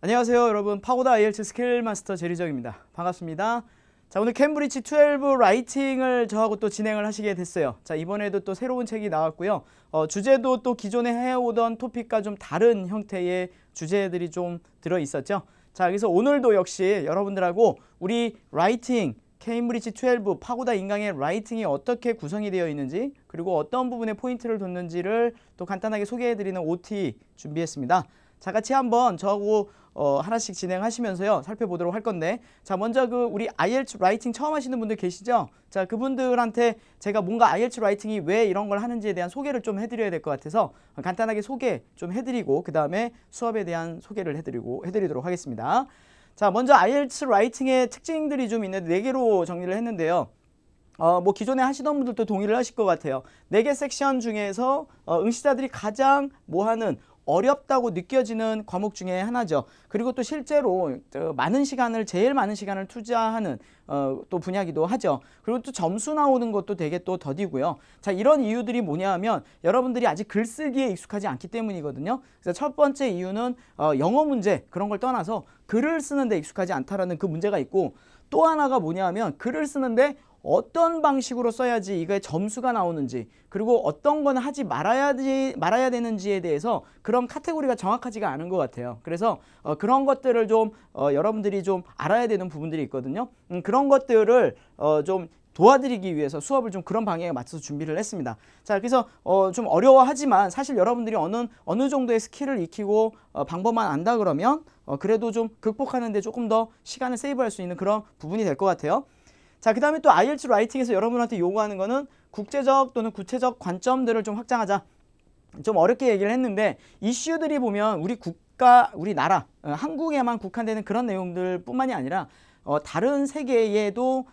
안녕하세요 여러분, 파고다 IELTS 스킬 마스터 제리정입니다. 반갑습니다. 자, 오늘 캠브리지 12 라이팅을 저하고 또 진행을 하시게 됐어요. 자, 이번에도 또 새로운 책이 나왔고요. 주제도 또 기존에 해오던 토픽과 좀 다른 형태의 주제들이 좀 들어있었죠. 자, 그래서 오늘도 역시 여러분들하고 우리 라이팅, 케임브리지 12 파고다 인강의 라이팅이 어떻게 구성이 되어 있는지, 그리고 어떤 부분에 포인트를 뒀는지를 또 간단하게 소개해드리는 OT 준비했습니다. 자, 같이 한번 저하고 하나씩 진행하시면서요 살펴보도록 할 건데, 자, 먼저 우리 IELTS 라이팅 처음 하시는 분들 계시죠? 자, 그분들한테 제가 뭔가 IELTS 라이팅이 왜 이런 걸 하는지에 대한 소개를 좀 해드려야 될 것 같아서 간단하게 소개 좀 해드리고 그 다음에 수업에 대한 소개를 해드리도록 하겠습니다. 자, 먼저 IELTS 라이팅의 특징들이 좀 있는데 4개로 정리를 했는데요. 뭐 기존에 하시던 분들도 동의를 하실 것 같아요. 4개 섹션 중에서 응시자들이 가장 뭐하는 어렵다고 느껴지는 과목 중에 하나죠. 그리고 또 실제로 제일 많은 시간을 투자하는 또 분야기도 하죠. 그리고 또 점수 나오는 것도 되게 또 더디고요. 자, 이런 이유들이 뭐냐 하면 여러분들이 아직 글쓰기에 익숙하지 않기 때문이거든요. 그래서 첫 번째 이유는 영어 문제 그런 걸 떠나서 글을 쓰는데 익숙하지 않다라는 그 문제가 있고, 또 하나가 뭐냐 하면 글을 쓰는데 어떤 방식으로 써야지 이거에 점수가 나오는지, 그리고 어떤 건 하지 말아야 되는지에 대해서 그런 카테고리가 정확하지가 않은 것 같아요. 그래서 그런 것들을 좀 여러분들이 좀 알아야 되는 부분들이 있거든요. 그런 것들을 좀 도와드리기 위해서 수업을 좀 그런 방향에 맞춰서 준비를 했습니다. 자, 그래서 좀 어려워하지만 사실 여러분들이 어느 정도의 스킬을 익히고 방법만 안다 그러면 그래도 좀 극복하는 데 조금 더 시간을 세이브할 수 있는 그런 부분이 될 것 같아요. 자, 그 다음에 또 IELTS 라이팅에서 여러분한테 요구하는 거는 국제적 또는 구체적 관점들을 좀 확장하자. 좀 어렵게 얘기를 했는데, 이슈들이 보면 우리 국가, 우리나라, 한국에만 국한되는 그런 내용들 뿐만이 아니라 다른 세계에도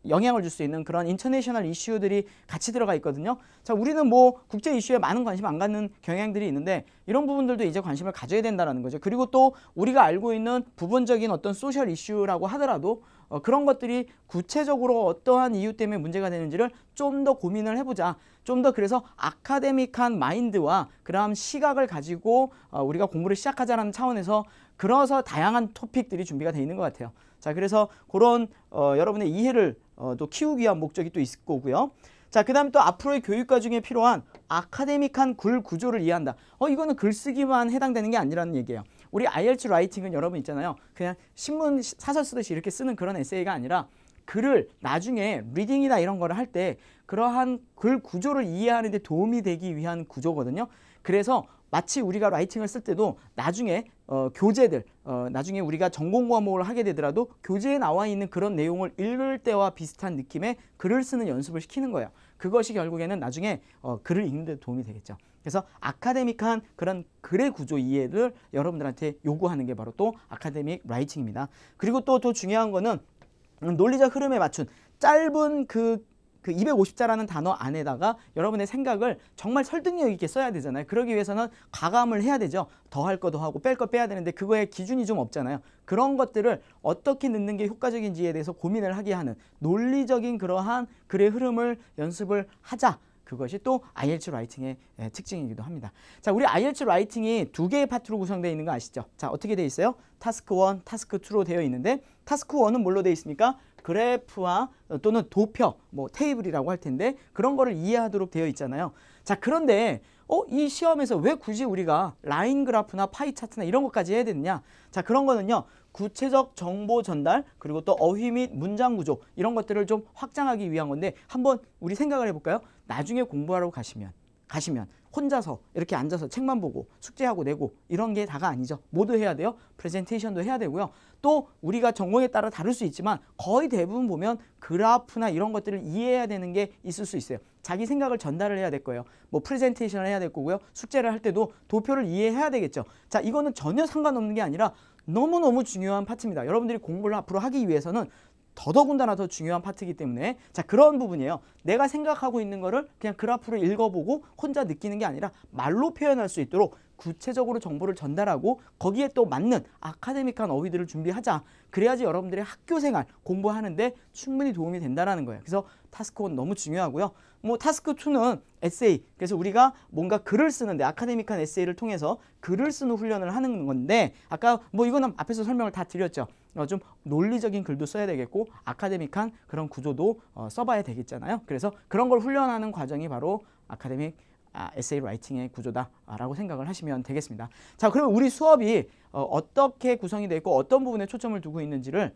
영향을 줄 수 있는 그런 인터내셔널 이슈들이 같이 들어가 있거든요. 자, 우리는 뭐 국제 이슈에 많은 관심 안 갖는 경향들이 있는데 이런 부분들도 이제 관심을 가져야 된다는 거죠. 그리고 또 우리가 알고 있는 부분적인 어떤 소셜 이슈라고 하더라도 그런 것들이 구체적으로 어떠한 이유 때문에 문제가 되는지를 좀 더 고민을 해보자. 좀 더 그래서 아카데믹한 마인드와 그다음 시각을 가지고 우리가 공부를 시작하자는 차원에서 그래서 다양한 토픽들이 준비가 되어 있는 것 같아요. 자, 그래서 그런 여러분의 이해를 또 키우기 위한 목적이 또 있을 거고요. 자, 그 다음에 또 앞으로의 교육과 중에 필요한 아카데믹한 글 구조를 이해한다. 이거는 글쓰기만 해당되는 게 아니라는 얘기예요. 우리 IELTS 라이팅은 여러분 있잖아요. 그냥 신문 사설 쓰듯이 이렇게 쓰는 그런 에세이가 아니라 글을 나중에 리딩이나 이런 거를 할 때 그러한 글 구조를 이해하는 데 도움이 되기 위한 구조거든요. 그래서 마치 우리가 라이팅을 쓸 때도 나중에 교재들, 나중에 우리가 전공 과목을 하게 되더라도 교재에 나와 있는 그런 내용을 읽을 때와 비슷한 느낌의 글을 쓰는 연습을 시키는 거예요. 그것이 결국에는 나중에 글을 읽는 데 도움이 되겠죠. 그래서 아카데믹한 그런 글의 구조 이해를 여러분들한테 요구하는 게 바로 또 아카데믹 라이팅입니다. 그리고 또 중요한 거는 논리적 흐름에 맞춘 짧은 그 250자라는 단어 안에다가 여러분의 생각을 정말 설득력 있게 써야 되잖아요. 그러기 위해서는 가감을 해야 되죠. 더 할 거도 하고 뺄 거 빼야 되는데 그거에 기준이 좀 없잖아요. 그런 것들을 어떻게 넣는 게 효과적인지에 대해서 고민을 하게 하는 논리적인 그러한 글의 흐름을 연습을 하자. 그것이 또 IELTS 라이팅의 특징이기도 합니다. 자, 우리 IELTS 라이팅이 2개의 파트로 구성되어 있는 거 아시죠? 자, 어떻게 되어 있어요? 타스크 1, 타스크 2로 되어 있는데, 타스크 1은 뭘로 되어 있습니까? 그래프와 또는 도표, 뭐 테이블이라고 할 텐데 그런 거를 이해하도록 되어 있잖아요. 자, 그런데 이 시험에서 왜 굳이 우리가 라인 그래프나 파이 차트나 이런 것까지 해야 되느냐? 자, 그런 거는요, 구체적 정보 전달, 그리고 또 어휘 및 문장 구조 이런 것들을 좀 확장하기 위한 건데, 한번 우리 생각을 해볼까요? 나중에 공부하러 가시면 혼자서 이렇게 앉아서 책만 보고 숙제하고 내고 이런 게 다가 아니죠. 뭐도 해야 돼요? 프레젠테이션도 해야 되고요. 또 우리가 전공에 따라 다를 수 있지만 거의 대부분 보면 그래프나 이런 것들을 이해해야 되는 게 있을 수 있어요. 자기 생각을 전달을 해야 될 거예요. 뭐 프레젠테이션을 해야 될 거고요. 숙제를 할 때도 도표를 이해해야 되겠죠. 자, 이거는 전혀 상관없는 게 아니라 너무너무 중요한 파트입니다. 여러분들이 공부를 앞으로 하기 위해서는 더더군다나 더 중요한 파트이기 때문에, 자, 그런 부분이에요. 내가 생각하고 있는 거를 그냥 그래프로 읽어보고 혼자 느끼는 게 아니라 말로 표현할 수 있도록 구체적으로 정보를 전달하고 거기에 또 맞는 아카데믹한 어휘들을 준비하자. 그래야지 여러분들의 학교 생활 공부하는데 충분히 도움이 된다는 거예요. 그래서 타스크 1 너무 중요하고요. 뭐 타스크 2는 에세이. 그래서 우리가 뭔가 글을 쓰는데 아카데믹한 에세이를 통해서 글을 쓰는 훈련을 하는 건데 아까 뭐 이거는 앞에서 설명을 다 드렸죠. 좀 논리적인 글도 써야 되겠고 아카데믹한 그런 구조도 써봐야 되겠잖아요. 그래서 그런 걸 훈련하는 과정이 바로 아카데믹 에세이 라이팅의 구조다라고 생각을 하시면 되겠습니다. 자, 그러면 우리 수업이 어떻게 구성이 되어 있고 어떤 부분에 초점을 두고 있는지를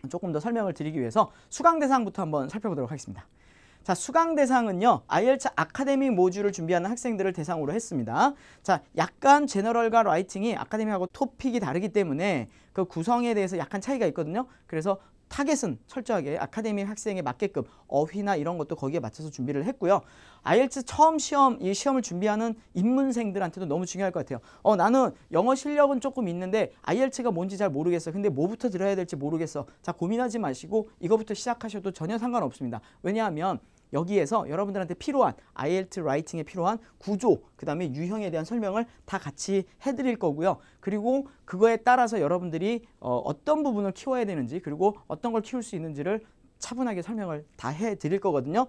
조금 더 설명을 드리기 위해서 수강 대상부터 한번 살펴보도록 하겠습니다. 자, 수강 대상은요, IELTS 아카데믹 모듈을 준비하는 학생들을 대상으로 했습니다. 자, 약간 제너럴과 라이팅이 아카데믹하고 토픽이 다르기 때문에 그 구성에 대해서 약간 차이가 있거든요. 그래서 타겟은 철저하게 아카데믹 학생에 맞게끔 어휘나 이런 것도 거기에 맞춰서 준비를 했고요. IELTS 처음 이 시험을 준비하는 입문생들한테도 너무 중요할 것 같아요. 나는 영어 실력은 조금 있는데 IELTS가 뭔지 잘 모르겠어. 근데 뭐부터 들어야 될지 모르겠어. 자, 고민하지 마시고 이거부터 시작하셔도 전혀 상관없습니다. 왜냐하면 여기에서 여러분들한테 필요한 IELTS 라이팅에 필요한 구조, 그 다음에 유형에 대한 설명을 다 같이 해드릴 거고요. 그리고 그거에 따라서 여러분들이 어떤 부분을 키워야 되는지 그리고 어떤 걸 키울 수 있는지를 차분하게 설명을 다 해드릴 거거든요.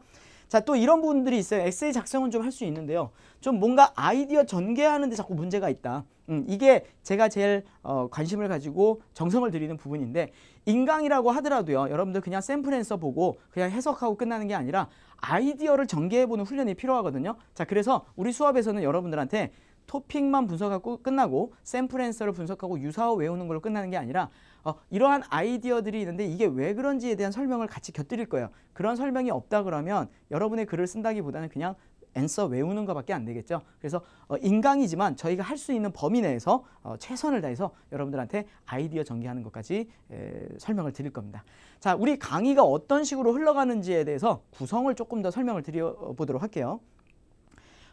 자, 또 이런 부분들이 있어요. 에세이 작성은 좀 할 수 있는데요. 좀 뭔가 아이디어 전개하는데 자꾸 문제가 있다. 이게 제가 제일 관심을 가지고 정성을 들이는 부분인데 인강이라고 하더라도요. 여러분들 그냥 샘플 앤서 보고 그냥 해석하고 끝나는 게 아니라 아이디어를 전개해보는 훈련이 필요하거든요. 자, 그래서 우리 수업에서는 여러분들한테 토픽만 분석하고 끝나고 샘플 앤서를 분석하고 유사어 외우는 걸로 끝나는 게 아니라 이러한 아이디어들이 있는데 이게 왜 그런지에 대한 설명을 같이 곁들일 거예요. 그런 설명이 없다 그러면 여러분의 글을 쓴다기보다는 그냥 앤서 외우는 것밖에 안 되겠죠. 그래서 인강이지만 저희가 할 수 있는 범위 내에서 최선을 다해서 여러분들한테 아이디어 전개하는 것까지 설명을 드릴 겁니다. 자, 우리 강의가 어떤 식으로 흘러가는지에 대해서 구성을 조금 더 설명을 드려보도록 할게요.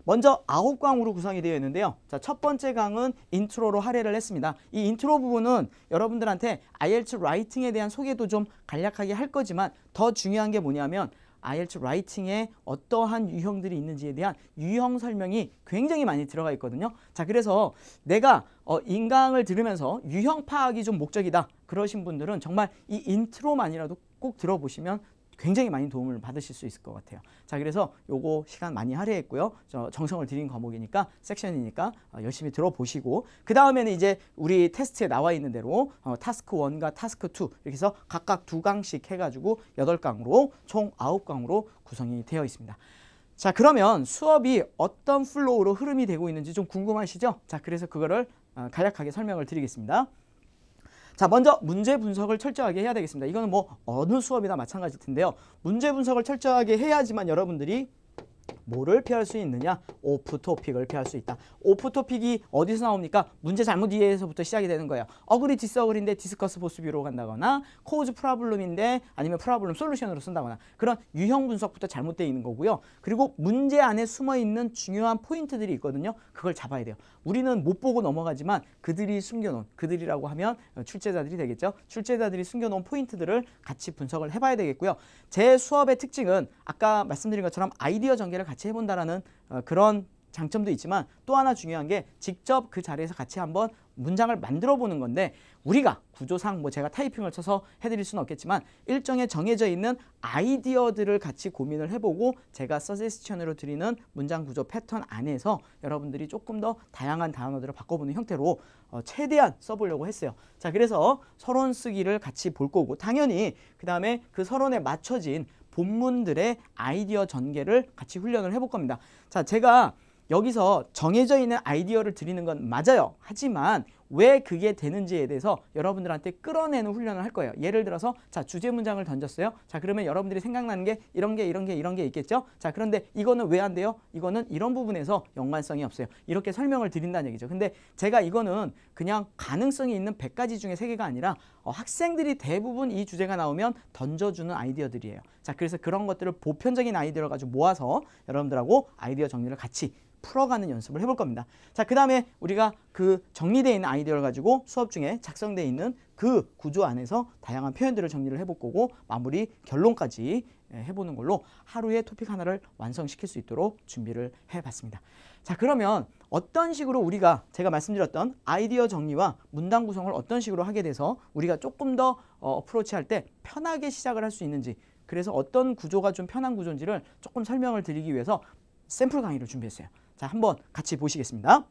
먼저 9강으로 구성이 되어 있는데요. 자, 첫 번째 강은 인트로로 할애를 했습니다. 이 인트로 부분은 여러분들한테 IELTS 라이팅에 대한 소개도 좀 간략하게 할 거지만 더 중요한 게 뭐냐면 IELTS 라이팅에 어떠한 유형들이 있는지에 대한 유형 설명이 굉장히 많이 들어가 있거든요. 자, 그래서 내가 인강을 들으면서 유형 파악이 좀 목적이다. 그러신 분들은 정말 이 인트로만이라도 꼭 들어보시면 굉장히 많이 도움을 받으실 수 있을 것 같아요. 자, 그래서 요거 시간 많이 할애했고요. 정성을 들인 과목이니까 섹션이니까 열심히 들어보시고 그 다음에는 이제 우리 테스트에 나와 있는 대로 타스크 1과 타스크 2 이렇게 해서 각각 2강씩 해가지고 8강으로 총 9강으로 구성이 되어 있습니다. 자, 그러면 수업이 어떤 플로우로 흐름이 되고 있는지 좀 궁금하시죠? 자, 그래서 그거를 간략하게 설명을 드리겠습니다. 자, 먼저 문제 분석을 철저하게 해야 되겠습니다. 이거는 뭐 어느 수업이나 마찬가지일 텐데요. 문제 분석을 철저하게 해야지만 여러분들이 뭐를 피할 수 있느냐? 오프 토픽을 피할 수 있다. 오프 토픽이 어디서 나옵니까? 문제 잘못 이해에서부터 시작이 되는 거예요. 어그리 디스어그리인데 디스커스 보스뷰로 간다거나 코즈 프로블럼인데 아니면 프로블럼 솔루션으로 쓴다거나 그런 유형 분석부터 잘못되어 있는 거고요. 그리고 문제 안에 숨어있는 중요한 포인트들이 있거든요. 그걸 잡아야 돼요. 우리는 못 보고 넘어가지만 그들이 숨겨놓은, 그들이라고 하면 출제자들이 되겠죠. 출제자들이 숨겨놓은 포인트들을 같이 분석을 해봐야 되겠고요. 제 수업의 특징은 아까 말씀드린 것처럼 아이디어 전개를 같이 해본다라는 그런 장점도 있지만 또 하나 중요한 게 직접 그 자리에서 같이 한번 문장을 만들어 보는 건데 우리가 구조상 뭐 제가 타이핑을 쳐서 해드릴 수는 없겠지만 일정에 정해져 있는 아이디어들을 같이 고민을 해보고 제가 서제스천으로 드리는 문장 구조 패턴 안에서 여러분들이 조금 더 다양한 단어들을 바꿔보는 형태로 최대한 써보려고 했어요. 자, 그래서 서론 쓰기를 같이 볼 거고 당연히 그 다음에 그 서론에 맞춰진 본문들의 아이디어 전개를 같이 훈련을 해볼 겁니다. 자, 제가 여기서 정해져 있는 아이디어를 드리는 건 맞아요. 하지만 왜 그게 되는지에 대해서 여러분들한테 끌어내는 훈련을 할 거예요. 예를 들어서 자, 주제 문장을 던졌어요. 자, 그러면 여러분들이 생각나는 게 이런 게 있겠죠. 자, 그런데 이거는 왜 안 돼요? 이거는 이런 부분에서 연관성이 없어요. 이렇게 설명을 드린다는 얘기죠. 근데 제가 이거는 그냥 가능성이 있는 100가지 중에 3개가 아니라 학생들이 대부분 이 주제가 나오면 던져주는 아이디어들이에요. 자, 그래서 그런 것들을 보편적인 아이디어를 가지고 모아서 여러분들하고 아이디어 정리를 같이 풀어가는 연습을 해볼 겁니다. 자, 그 다음에 우리가 그 정리되어 있는 아이디어를 가지고 수업 중에 작성되어 있는 그 구조 안에서 다양한 표현들을 정리를 해볼 거고 마무리 결론까지 해보는 걸로 하루에 토픽 하나를 완성시킬 수 있도록 준비를 해봤습니다. 자, 그러면 어떤 식으로 우리가 제가 말씀드렸던 아이디어 정리와 문단 구성을 어떤 식으로 하게 돼서 우리가 조금 더 어프로치할 때 편하게 시작을 할 수 있는지, 그래서 어떤 구조가 좀 편한 구조인지를 조금 설명을 드리기 위해서 샘플 강의를 준비했어요. 자, 한번 같이 보시겠습니다.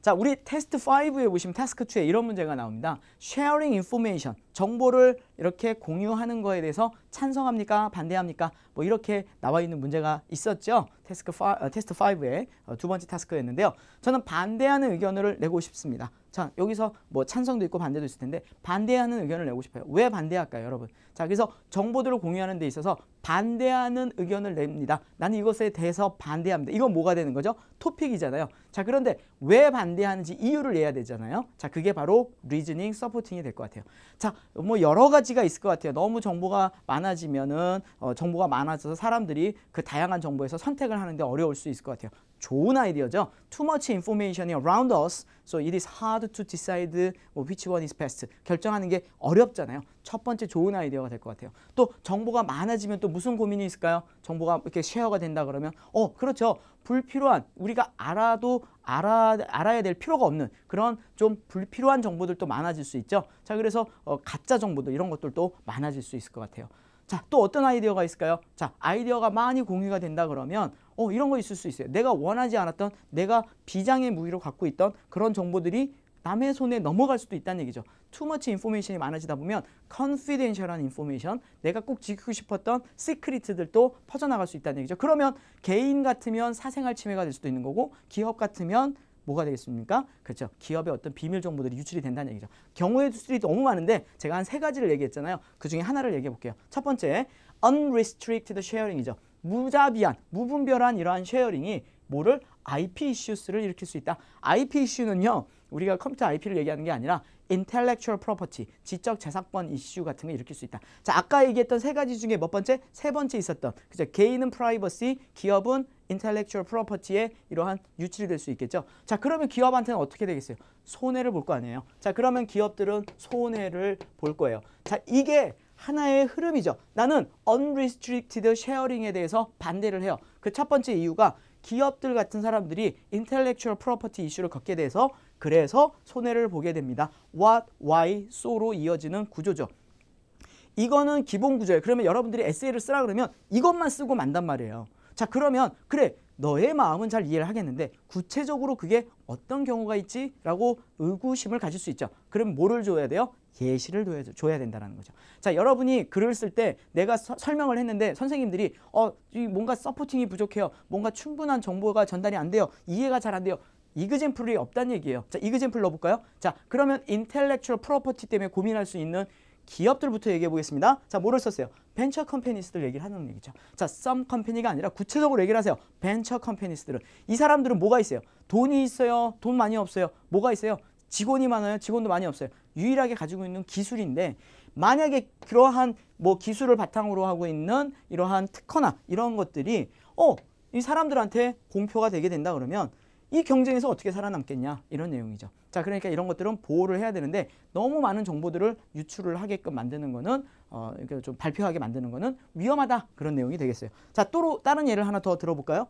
자, 우리 테스트 5에 보시면 타스크 2에 이런 문제가 나옵니다. Sharing information, 정보를 이렇게 공유하는 거에 대해서 찬성합니까? 반대합니까? 뭐 이렇게 나와 있는 문제가 있었죠. 테스트 5의 두 번째 타스크였는데요. 저는 반대하는 의견을 내고 싶습니다. 자, 여기서 뭐 찬성도 있고 반대도 있을 텐데 반대하는 의견을 내고 싶어요. 왜 반대할까요, 여러분? 자, 그래서 정보들을 공유하는 데 있어서 반대하는 의견을 냅니다. 나는 이것에 대해서 반대합니다. 이건 뭐가 되는 거죠? 토픽이잖아요. 자, 그런데 왜 반대하는지 이유를 내야 되잖아요. 자, 그게 바로 리즈닝, 서포팅이 될 것 같아요. 자, 뭐 여러 가지가 있을 것 같아요. 너무 정보가 많아지면은 정보가 많아져서 사람들이 그 다양한 정보에서 선택을 하는데 어려울 수 있을 것 같아요. 좋은 아이디어죠. Too much information around us, so it is hard to decide which one is best. 결정하는 게 어렵잖아요. 첫 번째 좋은 아이디어가 될 것 같아요. 또 정보가 많아지면 또 무슨 고민이 있을까요? 정보가 이렇게 쉐어가 된다 그러면 그렇죠. 불필요한, 우리가 알아야 될 필요가 없는 그런 좀 불필요한 정보들도 많아질 수 있죠. 자, 그래서 가짜 정보도 이런 것들도 많아질 수 있을 것 같아요. 자, 또 어떤 아이디어가 있을까요? 자, 아이디어가 많이 공유가 된다 그러면 이런 거 있을 수 있어요. 내가 원하지 않았던, 내가 비장의 무기로 갖고 있던 그런 정보들이 남의 손에 넘어갈 수도 있다는 얘기죠. Too much information이 많아지다 보면 confidential한 information, 내가 꼭 지키고 싶었던 시크릿들도 퍼져나갈 수 있다는 얘기죠. 그러면 개인 같으면 사생활 침해가 될 수도 있는 거고, 기업 같으면 뭐가 되겠습니까? 그렇죠. 기업의 어떤 비밀 정보들이 유출이 된다는 얘기죠. 경우의 수들이 너무 많은데 제가 한 3가지를 얘기했잖아요. 그 중에 하나를 얘기해 볼게요. 첫 번째, unrestricted sharing이죠. 무자비한, 무분별한 이러한 쉐어링이 뭐를? IP 이슈스를 일으킬 수 있다. IP 이슈는요, 우리가 컴퓨터 IP를 얘기하는 게 아니라 intellectual property, 지적 재산권 이슈 같은 거 일으킬 수 있다. 자, 아까 얘기했던 3가지 중에 몇 번째? 3번째 있었던, 그죠? 개인은 프라이버시, 기업은 intellectual property에 이러한 유출이 될 수 있겠죠. 자, 그러면 기업한테는 어떻게 되겠어요? 손해를 볼 거 아니에요. 자, 그러면 기업들은 손해를 볼 거예요. 자, 이게 하나의 흐름이죠. 나는 unrestricted sharing에 대해서 반대를 해요. 그 첫 번째 이유가 기업들 같은 사람들이 intellectual property 이슈를 겪게 돼서 그래서 손해를 보게 됩니다. What, why, so로 이어지는 구조죠. 이거는 기본 구조예요. 그러면 여러분들이 에세이를 쓰라 그러면 이것만 쓰고 만단 말이에요. 자, 그러면 그래, 너의 마음은 잘 이해를 하겠는데 구체적으로 그게 어떤 경우가 있지? 라고 의구심을 가질 수 있죠. 그럼 뭐를 줘야 돼요? 예시를 줘야 된다는 거죠. 자, 여러분이 글을 쓸 때 내가 설명을 했는데 선생님들이 뭔가 서포팅이 부족해요. 뭔가 충분한 정보가 전달이 안 돼요. 이해가 잘 안 돼요. 이그젠플이 없다는 얘기예요. 자, 이그젠플 넣어볼까요? 자, 그러면 인텔렉츄얼 프로퍼티 때문에 고민할 수 있는 기업들부터 얘기해 보겠습니다. 자, 뭐를 썼어요? 벤처 컴퍼니스들 얘기를 하는 얘기죠. 자, some 컴퍼니가 아니라 구체적으로 얘기를 하세요. 벤처 컴퍼니스들은. 이 사람들은 뭐가 있어요? 돈이 있어요? 돈 많이 없어요? 뭐가 있어요? 직원이 많아요? 직원도 많이 없어요? 유일하게 가지고 있는 기술인데, 만약에 그러한 뭐 기술을 바탕으로 하고 있는 이러한 특허나 이런 것들이 이 사람들한테 공표가 되게 된다 그러면 이 경쟁에서 어떻게 살아남겠냐, 이런 내용이죠. 자, 그러니까 이런 것들은 보호를 해야 되는데 너무 많은 정보들을 유출을 하게끔 만드는 거는 이렇게 좀 발표하게 만드는 거는 위험하다, 그런 내용이 되겠어요. 자, 또 다른 예를 하나 더 들어볼까요?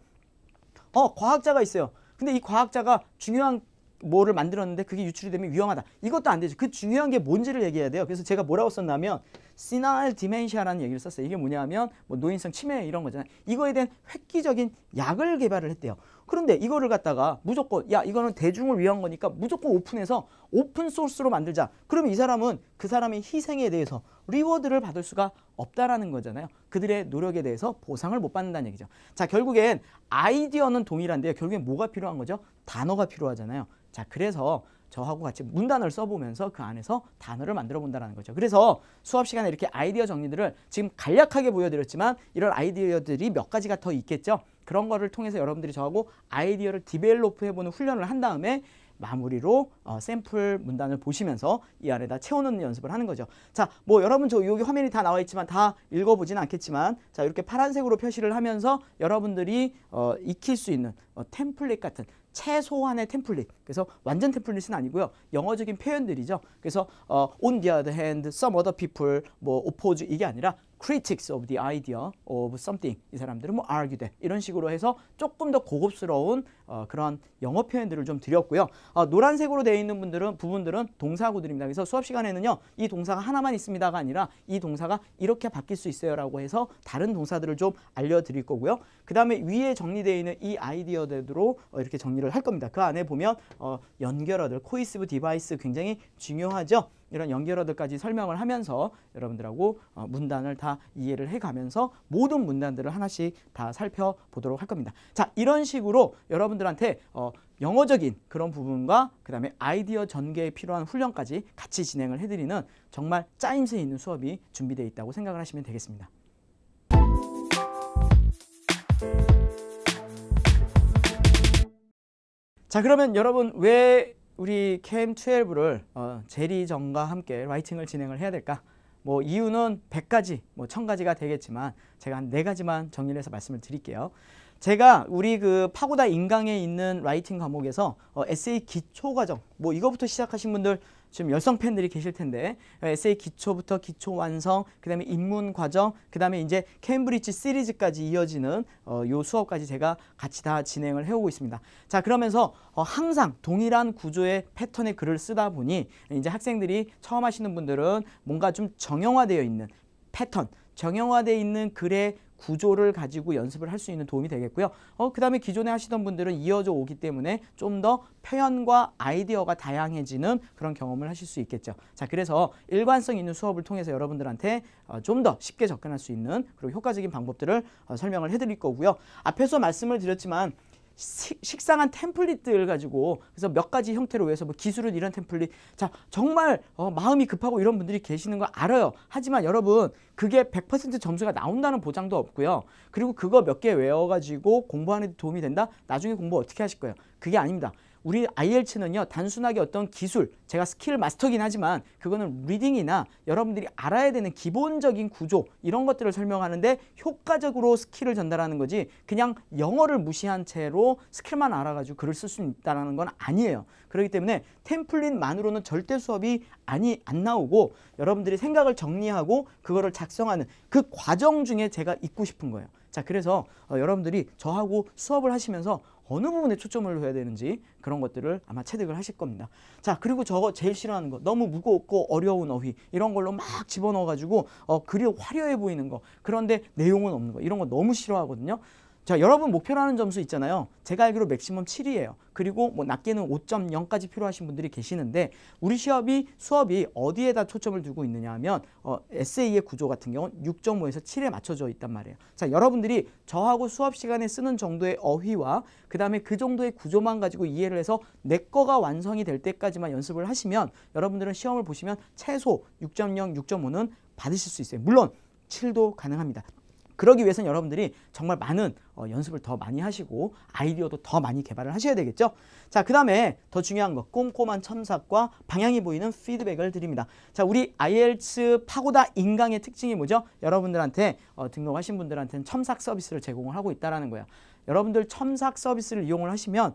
과학자가 있어요. 근데 이 과학자가 중요한 뭐를 만들었는데 그게 유출이 되면 위험하다. 이것도 안 되죠. 그 중요한 게 뭔지를 얘기해야 돼요. 그래서 제가 뭐라고 썼냐면 senile dementia라는 얘기를 썼어요. 이게 뭐냐면 뭐 노인성 치매 이런 거잖아요. 이거에 대한 획기적인 약을 개발을 했대요. 그런데 이거를 갖다가 무조건 이거는 대중을 위한 거니까 무조건 오픈해서 오픈 소스로 만들자. 그러면 이 사람은 그 사람의 희생에 대해서 리워드를 받을 수가 없다라는 거잖아요. 그들의 노력에 대해서 보상을 못 받는다는 얘기죠. 자, 결국엔 아이디어는 동일한데요. 결국엔 뭐가 필요한 거죠? 단어가 필요하잖아요. 자, 그래서 저하고 같이 문단을 써보면서 그 안에서 단어를 만들어 본다는 거죠. 그래서 수업 시간에 이렇게 아이디어 정리들을 지금 간략하게 보여드렸지만 이런 아이디어들이 몇 가지가 더 있겠죠. 그런 거를 통해서 여러분들이 저하고 아이디어를 디벨로프 해보는 훈련을 한 다음에 마무리로 샘플 문단을 보시면서 이 안에다 채워넣는 연습을 하는 거죠. 자, 뭐 여러분 여기 화면이 다 나와 있지만 다 읽어보지는 않겠지만, 자, 이렇게 파란색으로 표시를 하면서 여러분들이 익힐 수 있는 템플릿 같은 최소한의 템플릿, 그래서 완전 템플릿은 아니고요, 영어적인 표현들이죠. 그래서 on the other hand, some other people, 뭐 oppose, 이게 아니라 critics of the idea of something, 이 사람들은 뭐 argue that, 이런 식으로 해서 조금 더 고급스러운 그런 영어 표현들을 좀 드렸고요. 노란색으로 되어 있는 부분들은 동사구들입니다. 그래서 수업 시간에는요, 이 동사가 하나만 있습니다가 아니라 이 동사가 이렇게 바뀔 수 있어요라고 해서 다른 동사들을 좀 알려드릴 거고요. 그 다음에 위에 정리되어 있는 이 아이디어대로 이렇게 정리를 할 겁니다. 그 안에 보면 연결어들, 코이시브 디바이스 굉장히 중요하죠. 이런 연결어들까지 설명을 하면서 여러분들하고 문단을 다 이해를 해가면서 모든 문단들을 하나씩 다 살펴보도록 할 겁니다. 자, 이런 식으로 여러분들한테 영어적인 그런 부분과 그 다음에 아이디어 전개에 필요한 훈련까지 같이 진행을 해드리는 정말 짜임새 있는 수업이 준비되어 있다고 생각을 하시면 되겠습니다. 자, 그러면 여러분 왜 우리 캠12를 제리정과 함께 라이팅을 진행을 해야 될까? 뭐 이유는 100가지, 뭐 1000가지가 되겠지만 제가 한 4가지만 정리를 해서 말씀을 드릴게요. 제가 우리 그 파고다 인강에 있는 라이팅 과목에서 에세이 기초 과정, 뭐 이거부터 시작하신 분들 지금 열성 팬들이 계실 텐데, 에세이 기초부터 기초 완성, 그 다음에 입문 과정, 그 다음에 이제 케임브리지 시리즈까지 이어지는 요 수업까지 제가 같이 다 진행을 해오고 있습니다. 자, 그러면서 항상 동일한 구조의 패턴의 글을 쓰다 보니 이제 학생들이 처음 하시는 분들은 뭔가 좀 정형화되어 있는 패턴, 정형화되어 있는 글의 구조를 가지고 연습을 할 수 있는 도움이 되겠고요. 그 다음에 기존에 하시던 분들은 이어져 오기 때문에 좀 더 표현과 아이디어가 다양해지는 그런 경험을 하실 수 있겠죠. 자, 그래서 일관성 있는 수업을 통해서 여러분들한테 좀 더 쉽게 접근할 수 있는 그리고 효과적인 방법들을 설명을 해드릴 거고요. 앞에서 말씀을 드렸지만 식상한 템플릿들 가지고 그래서 몇 가지 형태로 해서 뭐 기술은 이런 템플릿, 자 정말 마음이 급하고 이런 분들이 계시는 거 알아요. 하지만 여러분 그게 100% 점수가 나온다는 보장도 없고요. 그리고 그거 몇 개 외워가지고 공부하는 데 도움이 된다? 나중에 공부 어떻게 하실 거예요? 그게 아닙니다. 우리 IELTS는요, 단순하게 어떤 기술, 제가 스킬 마스터긴 하지만 그거는 리딩이나 여러분들이 알아야 되는 기본적인 구조 이런 것들을 설명하는데 효과적으로 스킬을 전달하는 거지 그냥 영어를 무시한 채로 스킬만 알아가지고 글을 쓸 수 있다는 건 아니에요. 그렇기 때문에 템플릿만으로는 절대 수업이 안 나오고 여러분들이 생각을 정리하고 그거를 작성하는 그 과정 중에 제가 있고 싶은 거예요. 자, 그래서 여러분들이 저하고 수업을 하시면서 어느 부분에 초점을 둬야 되는지 그런 것들을 아마 체득을 하실 겁니다. 자, 그리고 저거 제일 싫어하는 거, 너무 무겁고 어려운 어휘 이런 걸로 막 집어넣어 가지고 글이 화려해 보이는 거, 그런데 내용은 없는 거, 이런 거 너무 싫어하거든요. 자, 여러분 목표로 하는 점수 있잖아요. 제가 알기로 맥시멈 7이에요. 그리고 뭐 낮게는 5.0까지 필요하신 분들이 계시는데 우리 수업이 어디에다 초점을 두고 있느냐 하면 에세이의 구조 같은 경우는 6.5에서 7에 맞춰져 있단 말이에요. 자, 여러분들이 저하고 수업 시간에 쓰는 정도의 어휘와 그 다음에 그 정도의 구조만 가지고 이해를 해서 내 거가 완성이 될 때까지만 연습을 하시면 여러분들은 시험을 보시면 최소 6.0, 6.5는 받으실 수 있어요. 물론 7도 가능합니다. 그러기 위해서는 여러분들이 정말 많은 연습을 더 많이 하시고 아이디어도 더 많이 개발을 하셔야 되겠죠. 자, 그 다음에 더 중요한 거, 꼼꼼한 첨삭과 방향이 보이는 피드백을 드립니다. 자, 우리 IELTS 파고다 인강의 특징이 뭐죠? 여러분들한테 등록하신 분들한테는 첨삭 서비스를 제공을 하고 있다는 거예요. 여러분들 첨삭 서비스를 이용을 하시면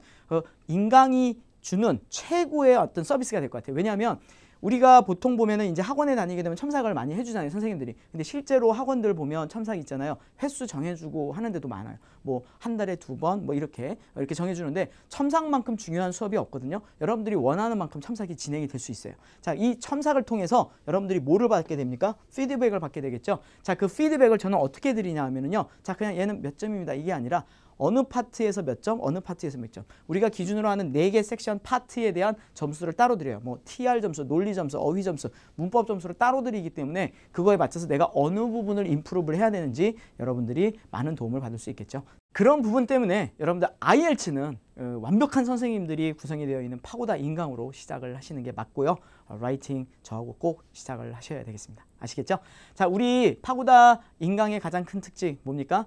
인강이 주는 최고의 어떤 서비스가 될 것 같아요. 왜냐하면 우리가 보통 보면은 이제 학원에 다니게 되면 첨삭을 많이 해주잖아요, 선생님들이. 근데 실제로 학원들 보면 첨삭 있잖아요. 횟수 정해주고 하는 데도 많아요. 뭐 한 달에 2번 뭐 이렇게 정해주는데 첨삭만큼 중요한 수업이 없거든요. 여러분들이 원하는 만큼 첨삭이 진행이 될 수 있어요. 자, 이 첨삭을 통해서 여러분들이 뭐를 받게 됩니까? 피드백을 받게 되겠죠. 자, 그 피드백을 저는 어떻게 드리냐 하면은요. 자, 그냥 얘는 몇 점입니다. 이게 아니라 어느 파트에서 몇 점, 어느 파트에서 몇 점. 우리가 기준으로 하는 4개 섹션 파트에 대한 점수를 따로 드려요. 뭐 TR 점수, 논리 점수, 어휘 점수, 문법 점수를 따로 드리기 때문에 그거에 맞춰서 내가 어느 부분을 임프루브를 해야 되는지 여러분들이 많은 도움을 받을 수 있겠죠. 그런 부분 때문에 여러분들 IELTS는 완벽한 선생님들이 구성이 되어 있는 파고다 인강으로 시작을 하시는 게 맞고요. 라이팅 저하고 꼭 시작을 하셔야 되겠습니다. 아시겠죠? 자, 우리 파고다 인강의 가장 큰 특징 뭡니까?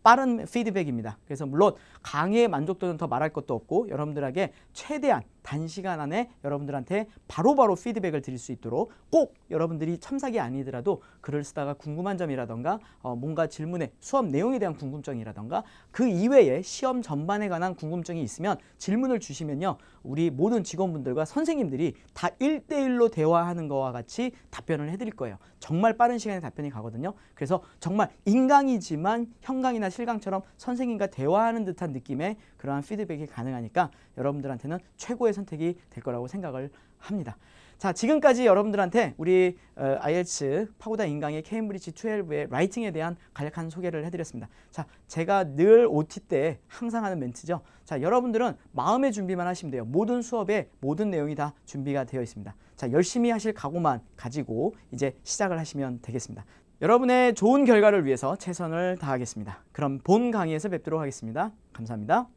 빠른 피드백입니다. 그래서 물론 강의의 만족도는 더 말할 것도 없고 여러분들에게 최대한 단시간 안에 여러분들한테 바로바로 피드백을 드릴 수 있도록 꼭 여러분들이 첨삭이 아니더라도 글을 쓰다가 궁금한 점이라던가 뭔가 질문에 수업 내용에 대한 궁금증이라던가 그 이외에 시험 전반에 관한 궁금증이 있으면 질문을 주시면요. 우리 모든 직원분들과 선생님들이 다 1대1로 대화하는 거와 같이 답변을 해드릴 거예요. 정말 빠른 시간에 답변이 가거든요. 그래서 정말 인강이지만 형강이나 실강처럼 선생님과 대화하는 듯한 느낌의 그러한 피드백이 가능하니까 여러분들한테는 최고의 선택이 될 거라고 생각을 합니다. 자, 지금까지 여러분들한테 우리 IELTS 파고다 인강의 케임브리지 12의 라이팅에 대한 간략한 소개를 해드렸습니다. 자, 제가 늘 OT 때 항상 하는 멘트죠. 자, 여러분들은 마음의 준비만 하시면 돼요. 모든 수업에 모든 내용이 다 준비가 되어 있습니다. 자, 열심히 하실 각오만 가지고 이제 시작을 하시면 되겠습니다. 여러분의 좋은 결과를 위해서 최선을 다하겠습니다. 그럼 본 강의에서 뵙도록 하겠습니다. 감사합니다.